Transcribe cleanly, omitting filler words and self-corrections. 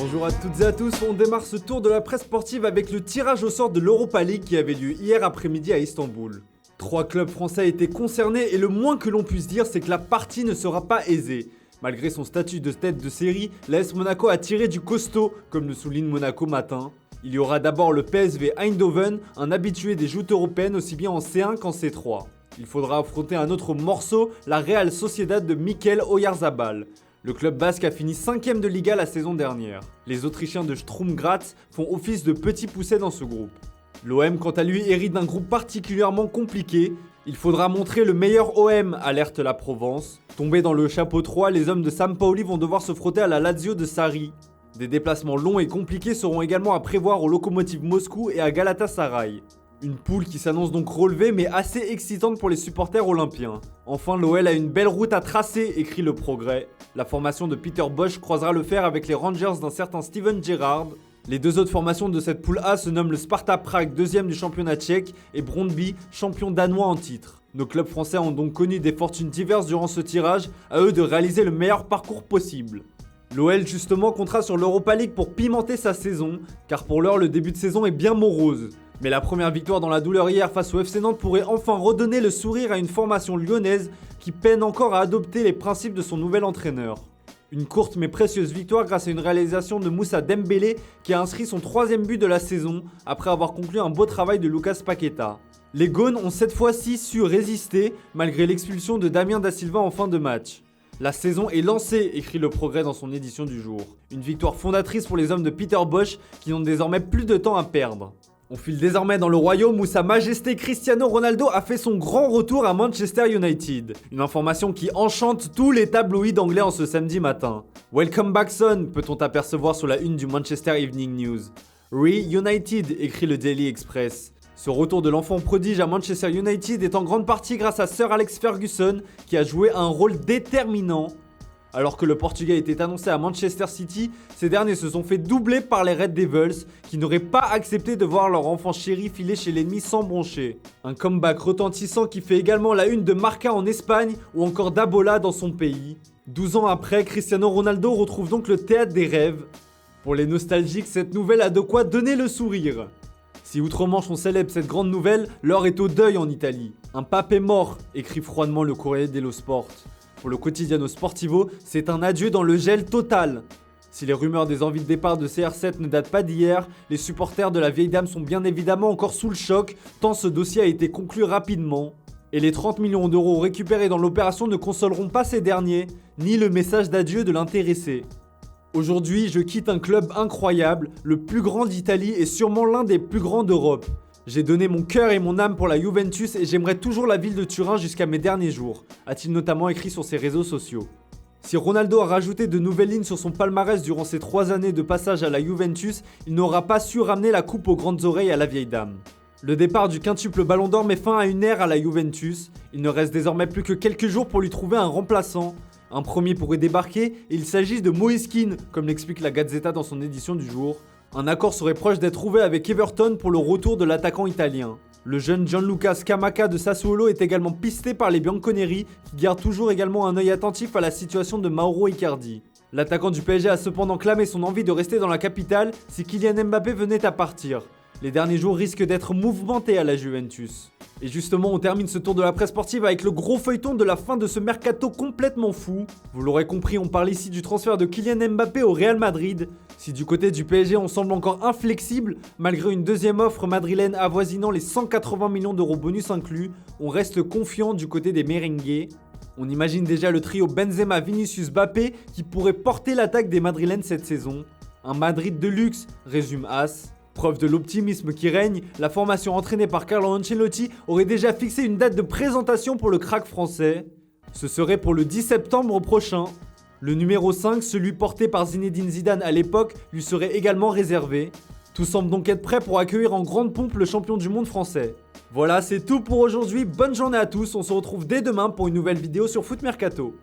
Bonjour à toutes et à tous, on démarre ce tour de la presse sportive avec le tirage au sort de l'Europa League qui avait lieu hier après-midi à Istanbul. 3 clubs français étaient concernés et le moins que l'on puisse dire c'est que la partie ne sera pas aisée. Malgré son statut de tête de série, l'AS Monaco a tiré du costaud, comme le souligne Monaco Matin. Il y aura d'abord le PSV Eindhoven, un habitué des joutes européennes aussi bien en C1 qu'en C3. Il faudra affronter un autre morceau, la Real Sociedad de Mikel Oyarzabal. Le club basque a fini 5ème de Liga la saison dernière. Les Autrichiens de Sturm Graz font office de petits poussets dans ce groupe. L'OM quant à lui hérite d'un groupe particulièrement compliqué. Il faudra montrer le meilleur OM, alerte la Provence. Tombés dans le chapeau 3, les hommes de Sampaoli vont devoir se frotter à la Lazio de Sarri. Des déplacements longs et compliqués seront également à prévoir au Lokomotiv Moscou et à Galatasaray. Une poule qui s'annonce donc relevée mais assez excitante pour les supporters olympiens. Enfin, l'OL a une belle route à tracer, écrit le Progrès. La formation de Peter Bosz croisera le fer avec les Rangers d'un certain Steven Gerrard. Les deux autres formations de cette poule A se nomment le Sparta Prague, 2ème du championnat tchèque, et Brøndby, champion danois en titre. Nos clubs français ont donc connu des fortunes diverses durant ce tirage, à eux de réaliser le meilleur parcours possible. L'OL justement comptera sur l'Europa League pour pimenter sa saison, car pour l'heure le début de saison est bien morose. Mais la première victoire dans la douleur hier face au FC Nantes pourrait enfin redonner le sourire à une formation lyonnaise qui peine encore à adopter les principes de son nouvel entraîneur. Une courte mais précieuse victoire grâce à une réalisation de Moussa Dembélé qui a inscrit son 3ème but de la saison après avoir conclu un beau travail de Lucas Paqueta. Les Gaunes ont cette fois-ci su résister malgré l'expulsion de Damien Da Silva en fin de match. La saison est lancée, écrit le Progrès dans son édition du jour. Une victoire fondatrice pour les hommes de Peter Bosz qui n'ont désormais plus de temps à perdre. On file désormais dans le royaume où Sa Majesté Cristiano Ronaldo a fait son grand retour à Manchester United. Une information qui enchante tous les tabloïds anglais en ce samedi matin. Welcome back son, peut-on apercevoir sur la une du Manchester Evening News. Reunited, écrit le Daily Express. Ce retour de l'enfant prodige à Manchester United est en grande partie grâce à Sir Alex Ferguson qui a joué un rôle déterminant. Alors que le Portugais était annoncé à Manchester City, ces derniers se sont fait doubler par les Red Devils qui n'auraient pas accepté de voir leur enfant chéri filer chez l'ennemi sans broncher. Un comeback retentissant qui fait également la une de Marca en Espagne ou encore d'Abola dans son pays. 12 ans après, Cristiano Ronaldo retrouve donc le théâtre des rêves. Pour les nostalgiques, cette nouvelle a de quoi donner le sourire. Si outre-Manche on célèbre cette grande nouvelle, l'heure est au deuil en Italie. Un pape est mort, écrit froidement le Corriere dello Sport. Pour le Quotidiano Sportivo, c'est un adieu dans le gel total. Si les rumeurs des envies de départ de CR7 ne datent pas d'hier, les supporters de la vieille dame sont bien évidemment encore sous le choc, tant ce dossier a été conclu rapidement. Et les 30 millions d'euros récupérés dans l'opération ne consoleront pas ces derniers, ni le message d'adieu de l'intéressé. Aujourd'hui, je quitte un club incroyable, le plus grand d'Italie et sûrement l'un des plus grands d'Europe. J'ai donné mon cœur et mon âme pour la Juventus et j'aimerais toujours la ville de Turin jusqu'à mes derniers jours, a-t-il notamment écrit sur ses réseaux sociaux. Si Ronaldo a rajouté de nouvelles lignes sur son palmarès durant ses 3 années de passage à la Juventus, il n'aura pas su ramener la coupe aux grandes oreilles à la vieille dame. Le départ du quintuple Ballon d'Or met fin à une ère à la Juventus. Il ne reste désormais plus que quelques jours pour lui trouver un remplaçant. Un premier pourrait débarquer et il s'agit de Moise Kean, comme l'explique la Gazzetta dans son édition du jour. Un accord serait proche d'être trouvé avec Everton pour le retour de l'attaquant italien. Le jeune Gianluca Scamacca de Sassuolo est également pisté par les Bianconeri qui gardent toujours également un œil attentif à la situation de Mauro Icardi. L'attaquant du PSG a cependant clamé son envie de rester dans la capitale si Kylian Mbappé venait à partir. Les derniers jours risquent d'être mouvementés à la Juventus. Et justement, on termine ce tour de la presse sportive avec le gros feuilleton de la fin de ce mercato complètement fou. Vous l'aurez compris, on parle ici du transfert de Kylian Mbappé au Real Madrid. Si du côté du PSG, on semble encore inflexible, malgré une deuxième offre madrilène avoisinant les 180 millions d'euros bonus inclus, on reste confiant du côté des merengues. On imagine déjà le trio Benzema, Vinicius, Mbappé qui pourrait porter l'attaque des madrilènes cette saison. Un Madrid de luxe, résume As. Preuve de l'optimisme qui règne, la formation entraînée par Carlo Ancelotti aurait déjà fixé une date de présentation pour le crack français. Ce serait pour le 10 septembre prochain. Le numéro 5, celui porté par Zinedine Zidane à l'époque, lui serait également réservé. Tout semble donc être prêt pour accueillir en grande pompe le champion du monde français. Voilà, c'est tout pour aujourd'hui, bonne journée à tous, on se retrouve dès demain pour une nouvelle vidéo sur Foot Mercato.